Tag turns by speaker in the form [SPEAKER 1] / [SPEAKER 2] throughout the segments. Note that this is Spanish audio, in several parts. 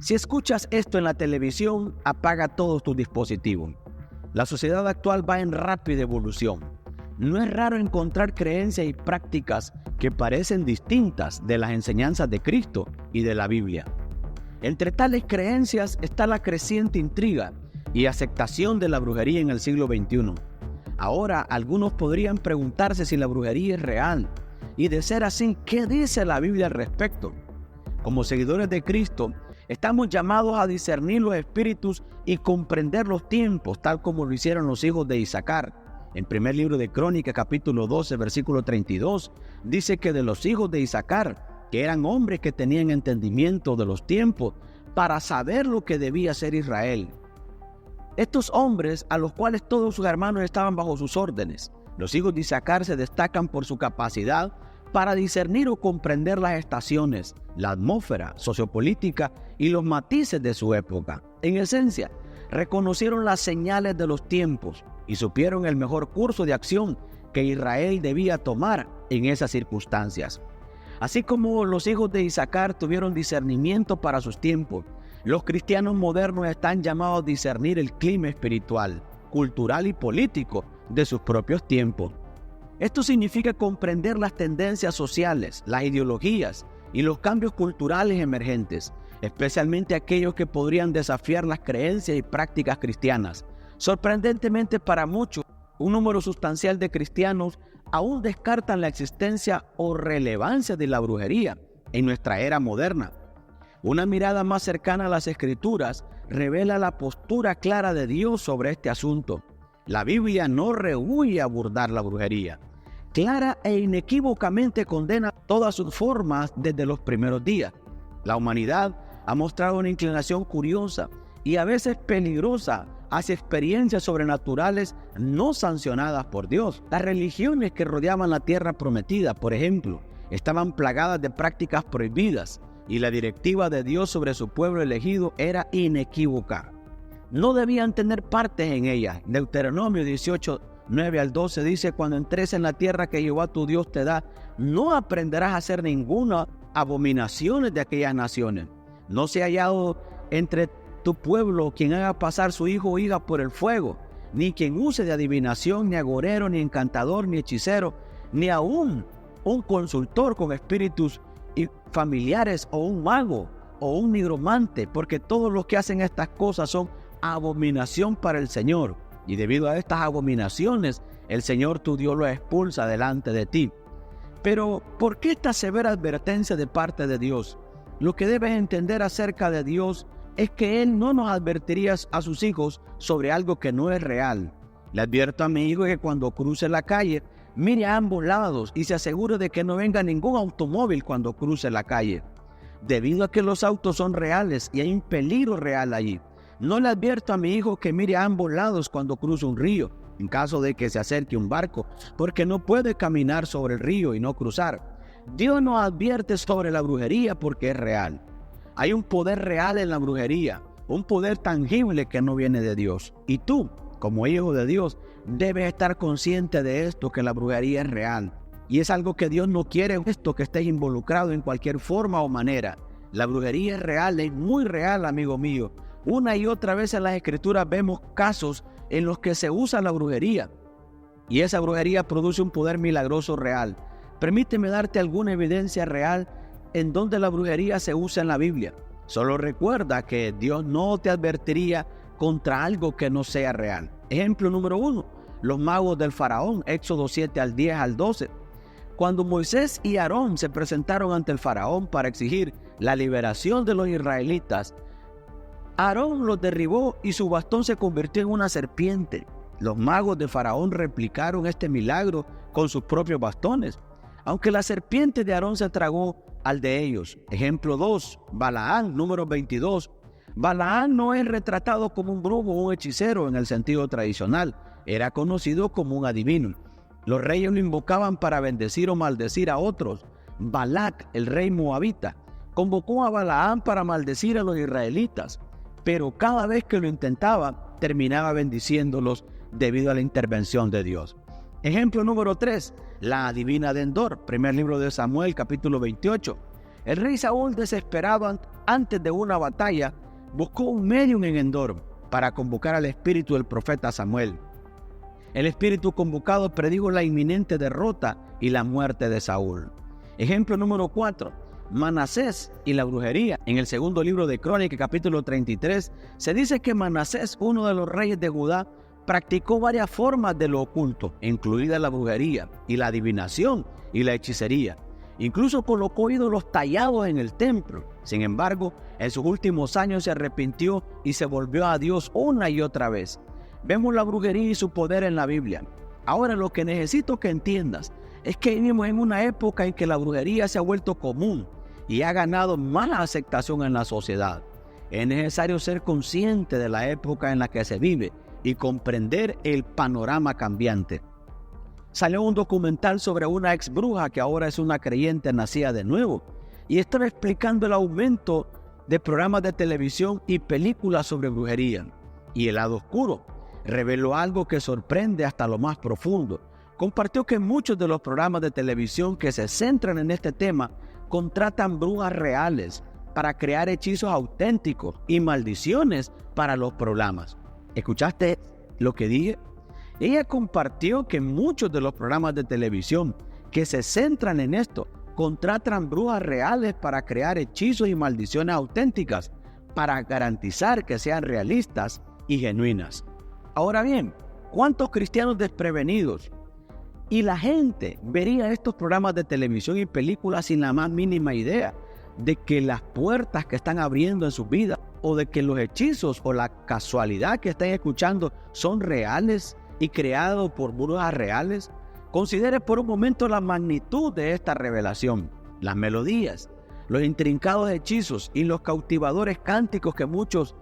[SPEAKER 1] Si escuchas esto en la televisión, apaga todos tus dispositivos. La sociedad actual va en rápida evolución. No es raro encontrar creencias y prácticas que parecen distintas de las enseñanzas de Cristo y de la Biblia. Entre tales creencias está la creciente intriga y aceptación de la brujería en el siglo XXI. Ahora, algunos podrían preguntarse si la brujería es real, y de ser así, ¿qué dice la Biblia al respecto? Como seguidores de Cristo, estamos llamados a discernir los espíritus y comprender los tiempos, tal como lo hicieron los hijos de Isacar. En primer libro de Crónicas, capítulo 12, versículo 32, dice que de los hijos de Isacar, que eran hombres que tenían entendimiento de los tiempos, para saber lo que debía ser Israel. Estos hombres, a los cuales todos sus hermanos estaban bajo sus órdenes, los hijos de Isacar se destacan por su capacidad para discernir o comprender las estaciones, la atmósfera sociopolítica y los matices de su época. En esencia, reconocieron las señales de los tiempos y supieron el mejor curso de acción que Israel debía tomar en esas circunstancias. Así como los hijos de Isacar tuvieron discernimiento para sus tiempos, los cristianos modernos están llamados a discernir el clima espiritual, cultural y político de sus propios tiempos. Esto significa comprender las tendencias sociales, las ideologías y los cambios culturales emergentes, especialmente aquellos que podrían desafiar las creencias y prácticas cristianas. Sorprendentemente para muchos, un número sustancial de cristianos aún descartan la existencia o relevancia de la brujería en nuestra era moderna. Una mirada más cercana a las Escrituras revela la postura clara de Dios sobre este asunto. La Biblia no rehúye abordar la brujería. Clara e inequívocamente condena todas sus formas desde los primeros días. La humanidad ha mostrado una inclinación curiosa y a veces peligrosa hacia experiencias sobrenaturales no sancionadas por Dios. Las religiones que rodeaban la tierra prometida, por ejemplo, estaban plagadas de prácticas prohibidas y la directiva de Dios sobre su pueblo elegido era inequívoca. No debían tener partes en ellas. Deuteronomio 18, 9 al 12 dice: cuando entres en la tierra que Jehová tu Dios te da, no aprenderás a hacer ninguna abominaciones de aquellas naciones. No se ha hallado entre tu pueblo quien haga pasar su hijo o hija por el fuego, ni quien use de adivinación, ni agorero, ni encantador, ni hechicero, ni aún un consultor con espíritus y familiares, o un mago, o un nigromante, porque todos los que hacen estas cosas son abominación para el Señor, y debido a estas abominaciones, el Señor tu Dios los expulsa delante de ti. Pero, ¿por qué esta severa advertencia de parte de Dios? Lo que debes entender acerca de Dios es que Él no nos advertiría a sus hijos sobre algo que no es real. Le advierto a mi hijo que cuando cruce la calle, mire a ambos lados y se asegure de que no venga ningún automóvil cuando cruce la calle. Debido a que los autos son reales y hay un peligro real allí, no le advierto a mi hijo que mire a ambos lados cuando cruce un río, en caso de que se acerque un barco, porque no puede caminar sobre el río y no cruzar. Dios nos advierte sobre la brujería porque es real. Hay un poder real en la brujería, un poder tangible que no viene de Dios. Y tú, como hijo de Dios, debes estar consciente de esto, que la brujería es real. Y es algo que Dios no quiere, esto que estés involucrado en cualquier forma o manera. La brujería es real, es muy real, amigo mío. Una y otra vez en las Escrituras vemos casos en los que se usa la brujería. Y esa brujería produce un poder milagroso real. Permíteme darte alguna evidencia real en donde la brujería se usa en la Biblia. Solo recuerda que Dios no te advertiría contra algo que no sea real. Ejemplo número 1, los magos del faraón, Éxodo 7 al 10 al 12. Cuando Moisés y Aarón se presentaron ante el faraón para exigir la liberación de los israelitas, Aarón los derribó y su bastón se convirtió en una serpiente. Los magos de faraón replicaron este milagro con sus propios bastones, aunque la serpiente de Aarón se tragó al de ellos. Ejemplo 2, Balaán, número 22. Balaán no es retratado como un brujo o un hechicero en el sentido tradicional. Era conocido como un adivino. Los reyes lo invocaban para bendecir o maldecir a otros. Balac, el rey moabita, convocó a Balaán para maldecir a los israelitas, pero cada vez que lo intentaba, terminaba bendiciéndolos debido a la intervención de Dios. Ejemplo número 3, la adivina de Endor, primer libro de Samuel, capítulo 28. El rey Saúl, desesperado antes de una batalla, buscó un medium en Endor para convocar al espíritu del profeta Samuel. El espíritu convocado predijo la inminente derrota y la muerte de Saúl. Ejemplo número 4. Manasés y la brujería. En el segundo libro de Crónicas, capítulo 33, se dice que Manasés, uno de los reyes de Judá, practicó varias formas de lo oculto, incluida la brujería y la adivinación y la hechicería. Incluso colocó ídolos tallados en el templo. Sin embargo, en sus últimos años se arrepintió y se volvió a Dios una y otra vez. Vemos la brujería y su poder en la Biblia. Ahora, lo que necesito que entiendas es que vivimos en una época en que la brujería se ha vuelto común y ha ganado más aceptación en la sociedad. Es necesario ser consciente de la época en la que se vive y comprender el panorama cambiante. Salió un documental sobre una ex bruja que ahora es una creyente nacida de nuevo y estaba explicando el aumento de programas de televisión y películas sobre brujería. Y el lado oscuro reveló algo que sorprende hasta lo más profundo. Compartió que muchos de los programas de televisión que se centran en este tema contratan brujas reales para crear hechizos auténticos y maldiciones para los programas. ¿Escuchaste lo que dije? Ella compartió que muchos de los programas de televisión que se centran en esto contratan brujas reales para crear hechizos y maldiciones auténticas para garantizar que sean realistas y genuinas. Ahora bien, ¿cuántos cristianos desprevenidos y la gente vería estos programas de televisión y películas sin la más mínima idea de que las puertas que están abriendo en su vida o de que los hechizos o la casualidad que están escuchando son reales y creados por brujas reales? Considere por un momento la magnitud de esta revelación. Las melodías, los intrincados hechizos y los cautivadores cánticos que muchos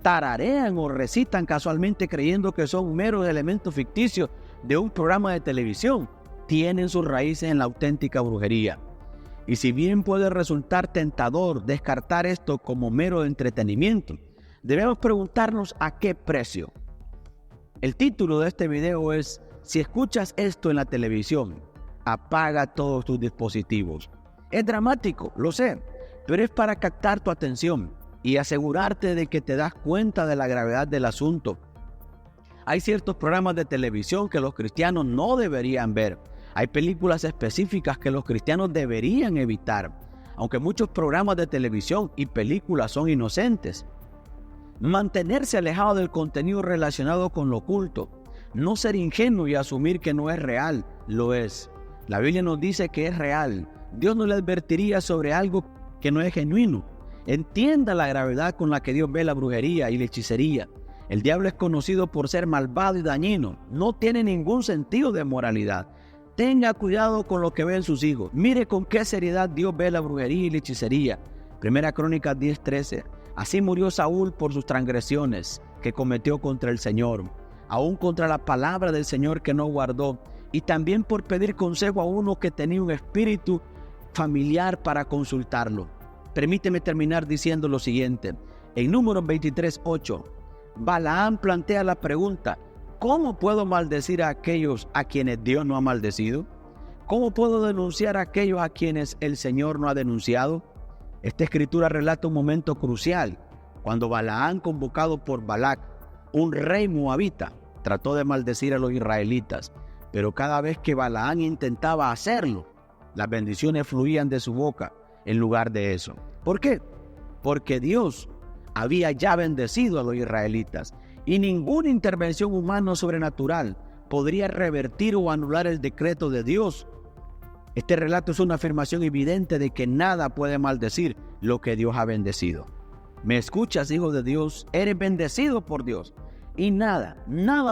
[SPEAKER 1] tararean o recitan casualmente creyendo que son meros elementos ficticios de un programa de televisión, tienen sus raíces en la auténtica brujería. Y si bien puede resultar tentador descartar esto como mero entretenimiento, debemos preguntarnos a qué precio. El título de este video es: si escuchas esto en la televisión, apaga todos tus dispositivos. Es dramático, lo sé, pero es para captar tu atención y asegurarte de que te das cuenta de la gravedad del asunto. Hay ciertos programas de televisión que los cristianos no deberían ver. Hay películas específicas que los cristianos deberían evitar, aunque muchos programas de televisión y películas son inocentes. Mantenerse alejado del contenido relacionado con lo oculto, no ser ingenuo y asumir que no es real, lo es. La Biblia nos dice que es real. Dios no le advertiría sobre algo que no es genuino. Entienda la gravedad con la que Dios ve la brujería y la hechicería. El diablo es conocido por ser malvado y dañino. No tiene ningún sentido de moralidad. Tenga cuidado con lo que ven sus hijos. Mire con qué seriedad Dios ve la brujería y la hechicería. Primera Crónicas 10:13. Así murió Saúl por sus transgresiones que cometió contra el Señor, aún contra la palabra del Señor que no guardó, y también por pedir consejo a uno que tenía un espíritu familiar para consultarlo. Permíteme terminar diciendo lo siguiente. En Números 23:8, Balaam plantea la pregunta: ¿cómo puedo maldecir a aquellos a quienes Dios no ha maldecido? ¿Cómo puedo denunciar a aquellos a quienes el Señor no ha denunciado? Esta escritura relata un momento crucial, cuando Balaam, convocado por Balac, un rey moabita, trató de maldecir a los israelitas, pero cada vez que Balaam intentaba hacerlo, las bendiciones fluían de su boca en lugar de eso. ¿Por qué? Porque Dios había ya bendecido a los israelitas y ninguna intervención humana o sobrenatural podría revertir o anular el decreto de Dios. Este relato es una afirmación evidente de que nada puede maldecir lo que Dios ha bendecido. ¿Me escuchas, hijo de Dios? Eres bendecido por Dios y nada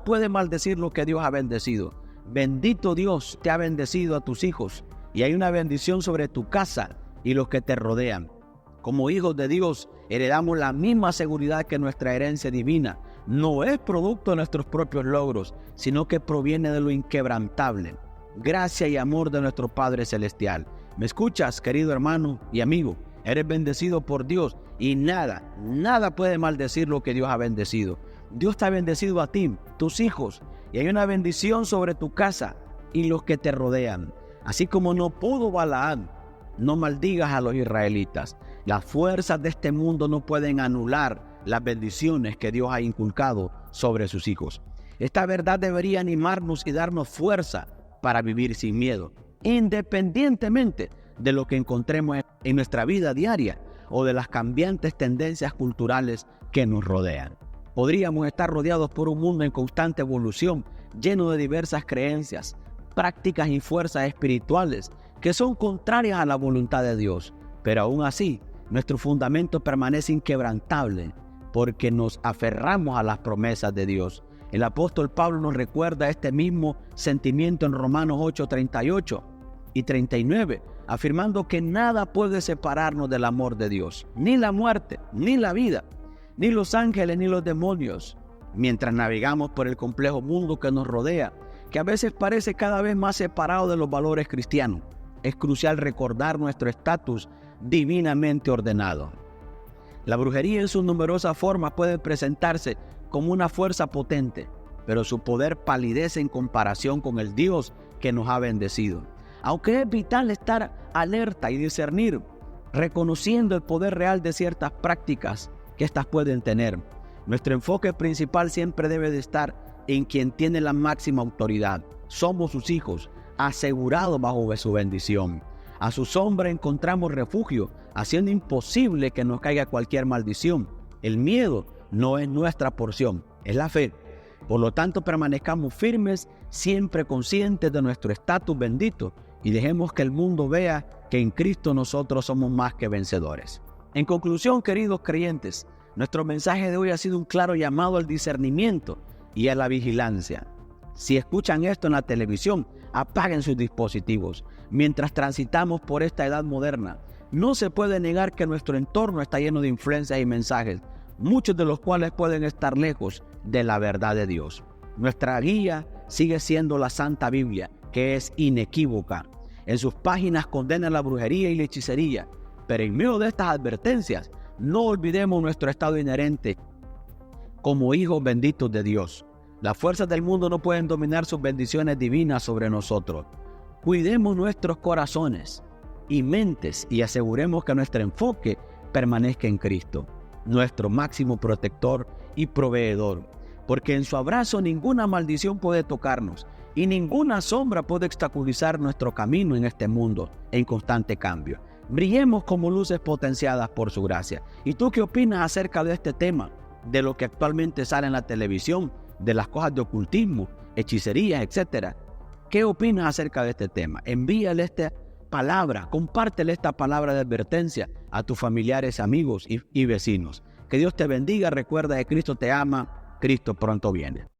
[SPEAKER 1] puede maldecir lo que Dios ha bendecido. Bendito Dios te ha bendecido a tus hijos y hay una bendición sobre tu casa y los que te rodean. Como hijos de Dios, heredamos la misma seguridad que nuestra herencia divina. No es producto de nuestros propios logros, sino que proviene de lo inquebrantable, gracia y amor de nuestro Padre Celestial. ¿Me escuchas, querido hermano y amigo? Eres bendecido por Dios y nada puede maldecir lo que Dios ha bendecido. Dios te ha bendecido a ti, tus hijos, y hay una bendición sobre tu casa y los que te rodean. Así como no pudo Balaam no maldigas a los israelitas. Las fuerzas de este mundo no pueden anular las bendiciones que Dios ha inculcado sobre sus hijos. Esta verdad debería animarnos y darnos fuerza para vivir sin miedo, independientemente de lo que encontremos en nuestra vida diaria o de las cambiantes tendencias culturales que nos rodean. Podríamos estar rodeados por un mundo en constante evolución, lleno de diversas creencias, prácticas y fuerzas espirituales que son contrarias a la voluntad de Dios, pero aún así, nuestro fundamento permanece inquebrantable porque nos aferramos a las promesas de Dios. El apóstol Pablo nos recuerda este mismo sentimiento en Romanos 8:38 y 39, afirmando que nada puede separarnos del amor de Dios, ni la muerte, ni la vida, ni los ángeles, ni los demonios. Mientras navegamos por el complejo mundo que nos rodea, que a veces parece cada vez más separado de los valores cristianos, es crucial recordar nuestro estatus divinamente ordenado. La brujería en sus numerosas formas puede presentarse como una fuerza potente, pero su poder palidece en comparación con el Dios que nos ha bendecido. Aunque es vital estar alerta y discernir, reconociendo el poder real de ciertas prácticas que éstas pueden tener, nuestro enfoque principal siempre debe de estar en quien tiene la máxima autoridad. Somos sus hijos, asegurados bajo su bendición. A su sombra encontramos refugio, haciendo imposible que nos caiga cualquier maldición. El miedo no es nuestra porción, es la fe. Por lo tanto, permanezcamos firmes, siempre conscientes de nuestro estatus bendito, y dejemos que el mundo vea que en Cristo nosotros somos más que vencedores. En conclusión, queridos creyentes, nuestro mensaje de hoy ha sido un claro llamado al discernimiento y a la vigilancia. Si escuchan esto en la televisión, apaguen sus dispositivos. Mientras transitamos por esta edad moderna, no se puede negar que nuestro entorno está lleno de influencias y mensajes, muchos de los cuales pueden estar lejos de la verdad de Dios. Nuestra guía sigue siendo la Santa Biblia, que es inequívoca. En sus páginas condena la brujería y la hechicería, pero en medio de estas advertencias, no olvidemos nuestro estado inherente como hijos benditos de Dios. Las fuerzas del mundo no pueden dominar sus bendiciones divinas sobre nosotros. Cuidemos nuestros corazones y mentes y aseguremos que nuestro enfoque permanezca en Cristo, nuestro máximo protector y proveedor, porque en su abrazo ninguna maldición puede tocarnos y ninguna sombra puede obstaculizar nuestro camino en este mundo en constante cambio. Brillemos como luces potenciadas por su gracia. ¿Y tú qué opinas acerca de este tema? De lo que actualmente sale en la televisión, de las cosas de ocultismo, hechicerías, etcétera. ¿Qué opinas acerca de este tema? Envíale esta palabra, compártele esta palabra de advertencia a tus familiares, amigos y vecinos. Que Dios te bendiga. Recuerda que Cristo te ama, Cristo pronto viene.